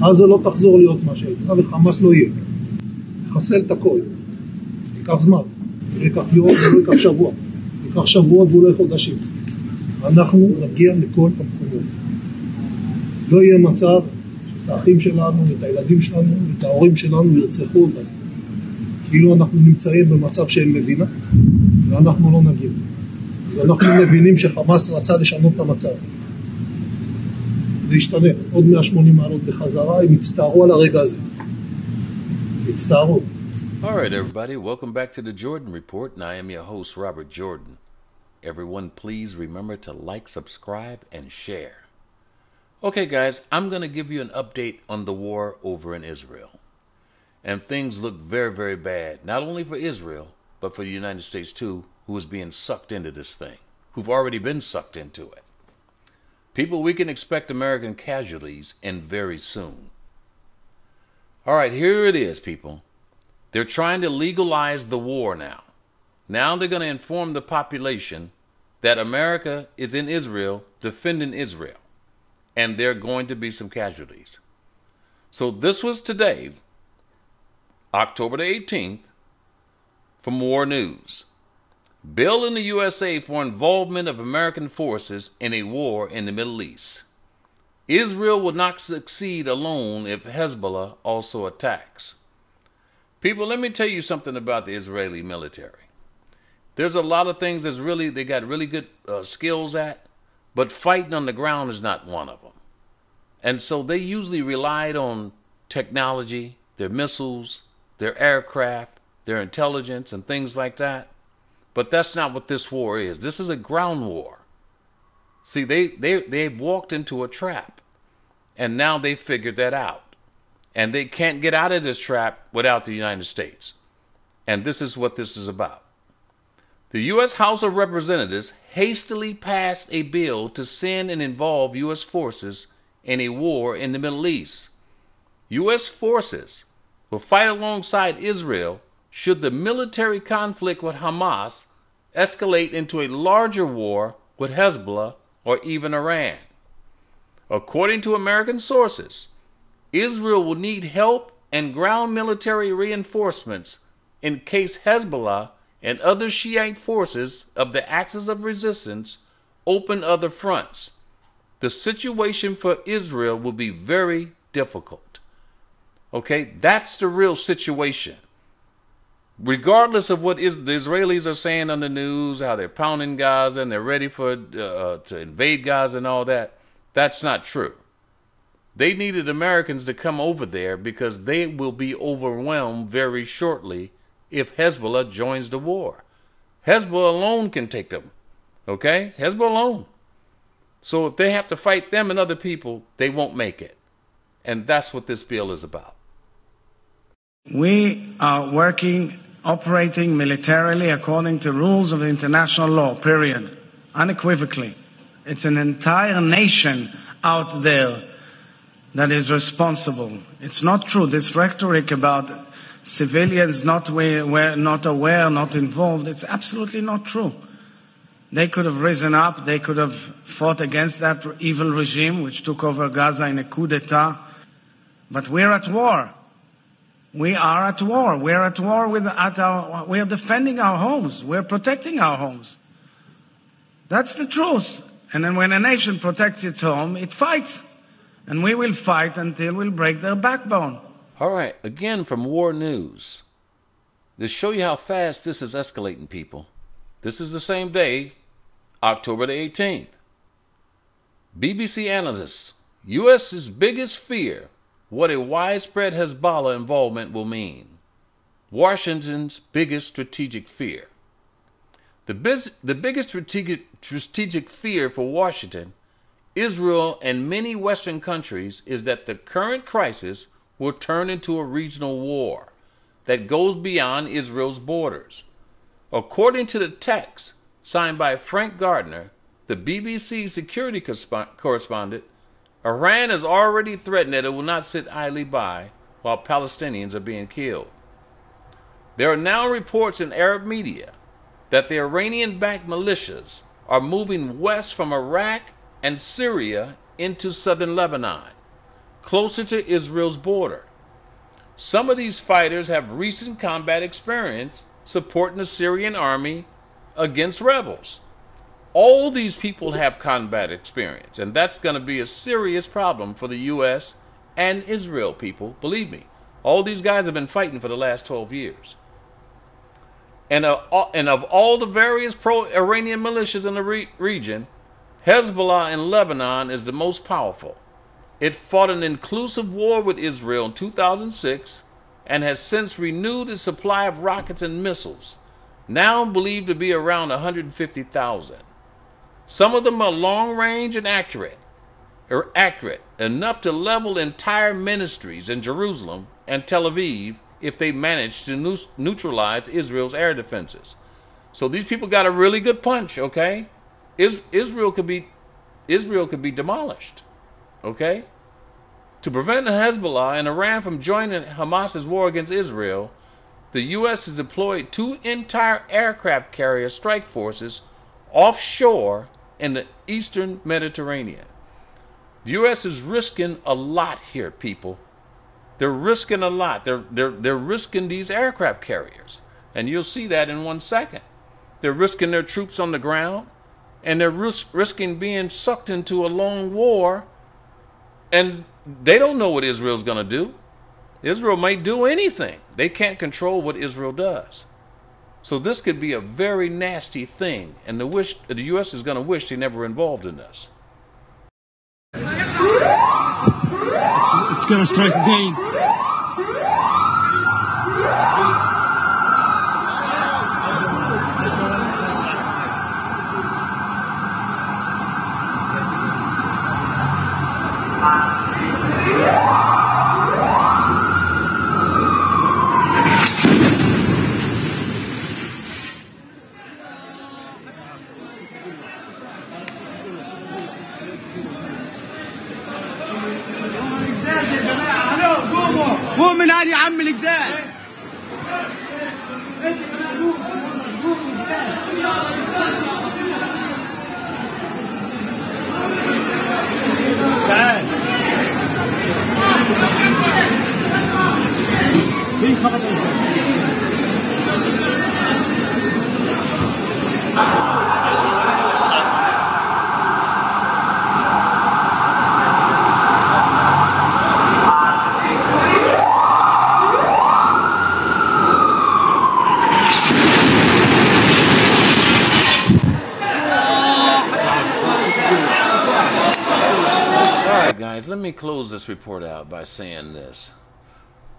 עזה לא תחזור להיות מה שהייתה, וחמאס לא יהיה. לחסל את הכל. ייקח זמן, לא ייקח יום, לא ייקח שבוע. ייקח שבועות ואולי חודשים. אנחנו נגיע לכל המקומות. לא יהיה מצב שאת האחים שלנו, את הילדים שלנו, את ההורים שלנו ירצחו אותנו. כאילו אנחנו נמצאים במצב שאין מדינה, ואנחנו לא נגיע. אז אנחנו מבינים שחמאס רצה לשנות את המצב. זה ישתנה, עוד 180 מעלות בחזרה, הם יצטערו על הרגע הזה. יצטערו. All right, everybody, welcome back to the Jordan Report, and I am your host, Robert Jordan. Everyone, please remember to like, subscribe, and share. Okay, guys, I'm going to give you an update on the war over in Israel. And things look very, very bad, not only for Israel, but for the United States, too, who is being sucked into this thing, who've already been sucked into it. People, we can expect American casualties, and very soon. All right, here it is, people. They're trying to legalize the war now. Now they're going to inform the population that America is in Israel, defending Israel, and there are going to be some casualties. So this was today, October the 18th, from War News. Bill in the USA for involvement of American forces in a war in the Middle East. Israel will not succeed alone if Hezbollah also attacks. People, let me tell you something about the Israeli military. There's a lot of things they got really good skills at, but fighting on the ground is not one of them. And so they usually relied on technology, their missiles, their aircraft, their intelligence, and things like that. But that's not what this war is. This is a ground war. See, they've walked into a trap, and now they figured that out. And they can't get out of this trap without the United States. And this is what this is about. The U.S. House of Representatives hastily passed a bill to send and involve U.S. forces in a war in the Middle East. U.S. forces will fight alongside Israel should the military conflict with Hamas escalate into a larger war with Hezbollah or even Iran. According to American sources, Israel will need help and ground military reinforcements in case Hezbollah and other Shiite forces of the Axis of Resistance open other fronts. The situation for Israel will be very difficult. Okay, that's the real situation. Regardless of what the Israelis are saying on the news, how they're pounding Gaza and they're ready for to invade Gaza and all that, that's not true. They needed Americans to come over there because they will be overwhelmed very shortly if Hezbollah joins the war. Hezbollah alone can take them. Okay? Hezbollah alone. So if they have to fight them and other people, they won't make it. And that's what this bill is about. We are operating militarily according to rules of international law, period. Unequivocally. It's an entire nation out there that is responsible. It's not true. This rhetoric about civilians not aware, not involved, it's absolutely not true. They could have risen up. They could have fought against that evil regime which took over Gaza in a coup d'etat. But we're at war. We are at war. We're at war we're defending our homes. We're protecting our homes. That's the truth. And then when a nation protects its home, it fights. And we will fight until we'll break their backbone. All right, again from War News. To show you how fast this is escalating, people. This is the same day, October the 18th. BBC analysts, U.S.'s biggest fear, what a widespread Hezbollah involvement will mean. Washington's biggest strategic fear. The biggest strategic fear for Washington, Israel, and many Western countries is that the current crisis will turn into a regional war that goes beyond Israel's borders. According to the text signed by Frank Gardner, the BBC security correspondent, Iran has already threatened that it will not sit idly by while Palestinians are being killed. There are now reports in Arab media that the Iranian-backed militias are moving west from Iraq and Syria into southern Lebanon. closer to Israel's border. Some of these fighters have recent combat experience supporting the Syrian army against rebels. All these people have combat experience, and that's going to be a serious problem for the U.S. and Israel, people. Believe me, all these guys have been fighting for the last 12 years. And of all the various pro-Iranian militias in the region, Hezbollah in Lebanon is the most powerful. It fought an inclusive war with Israel in 2006 and has since renewed its supply of rockets and missiles, now believed to be around 150,000. Some of them are long-range and accurate enough to level entire ministries in Jerusalem and Tel Aviv if they manage to neutralize Israel's air defenses. So these people got a really good punch, okay? Israel could be demolished, okay? To prevent Hezbollah and Iran from joining Hamas's war against Israel, the U.S. has deployed 2 entire aircraft carrier strike forces offshore in the eastern Mediterranean. The U.S. is risking a lot here, people. They're risking a lot. They're risking these aircraft carriers, and you'll see that in 1 second. They're risking their troops on the ground, and they're risking being sucked into a long war, and they don't know what Israel's going to do. Israel might do anything. They can't control what Israel does. So this could be a very nasty thing, and the U.S. is going to wish they never involved in this. It's going to strike again. قوم من هاد يا عم الجدال. تعال مين خبط Guys, let me close this report out by saying this.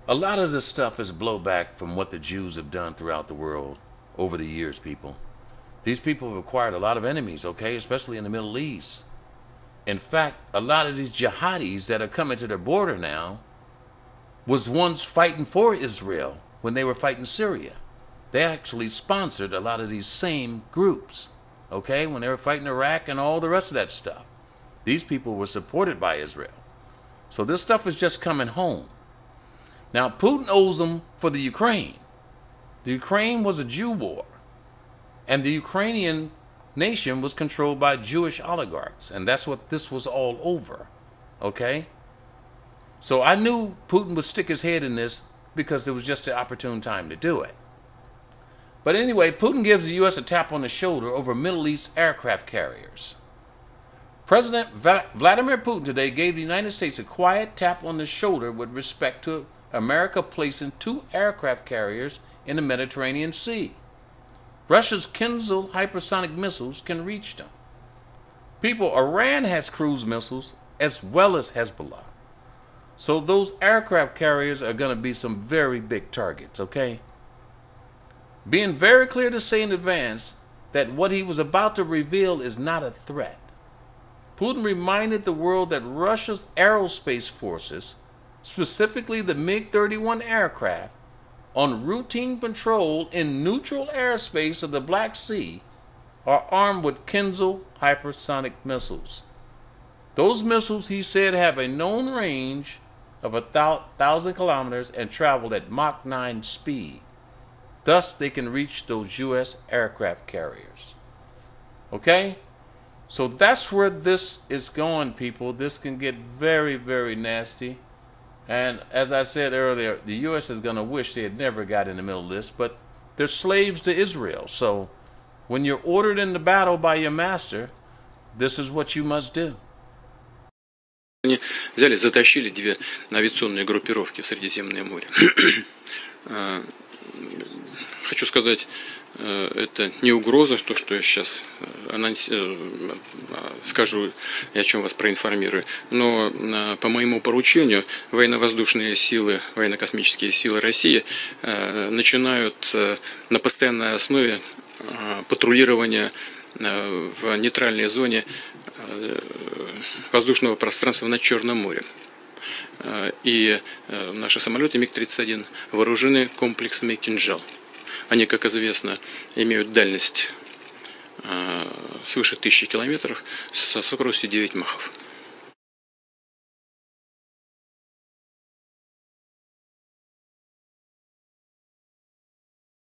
A lot of this stuff is blowback from what the Jews have done throughout the world over the years, people. These people have acquired a lot of enemies, okay, especially in the Middle East. In fact, a lot of these jihadis that are coming to their border now was once fighting for Israel when they were fighting Syria. They actually sponsored a lot of these same groups, okay, when they were fighting Iraq and all the rest of that stuff. These people were supported by Israel. So this stuff is just coming home. Now, Putin owes them for the Ukraine. The Ukraine was a Jew war. And the Ukrainian nation was controlled by Jewish oligarchs. And that's what this was all over. Okay? So I knew Putin would stick his head in this because it was just the opportune time to do it. But anyway, Putin gives the U.S. a tap on the shoulder over Middle East aircraft carriers. President Vladimir Putin today gave the United States a quiet tap on the shoulder with respect to America placing 2 aircraft carriers in the Mediterranean Sea. Russia's Kinzhal hypersonic missiles can reach them. People, Iran has cruise missiles as well as Hezbollah. So those aircraft carriers are going to be some very big targets, okay? Being very clear to say in advance that what he was about to reveal is not a threat. Putin reminded the world that Russia's aerospace forces, specifically the MiG-31 aircraft, on routine patrol in neutral airspace of the Black Sea, are armed with Kinzhal hypersonic missiles. Those missiles, he said, have a known range of 1,000 kilometers and travel at Mach 9 speed. Thus, they can reach those U.S. aircraft carriers. Okay? So that's where this is going, people. This can get very, very nasty. And as I said earlier, the U.S. is going to wish they had never got in the Middle East, but they're slaves to Israel. So when you're ordered into battle by your master, this is what you must do. Они взяли, затащили две авиационные группировки в Средиземное море. Хочу сказать, это не угроза, то, что я сейчас скажу и о чем вас проинформирую, но по моему поручению военно-воздушные силы, военно-космические силы России начинают на постоянной основе патрулирование в нейтральной зоне воздушного пространства над Черным морем. И наши самолеты МиГ-31 вооружены комплексами «Кинжал». Они, как известно, имеют дальность свыше 1000 километров со скоростью 9 махов.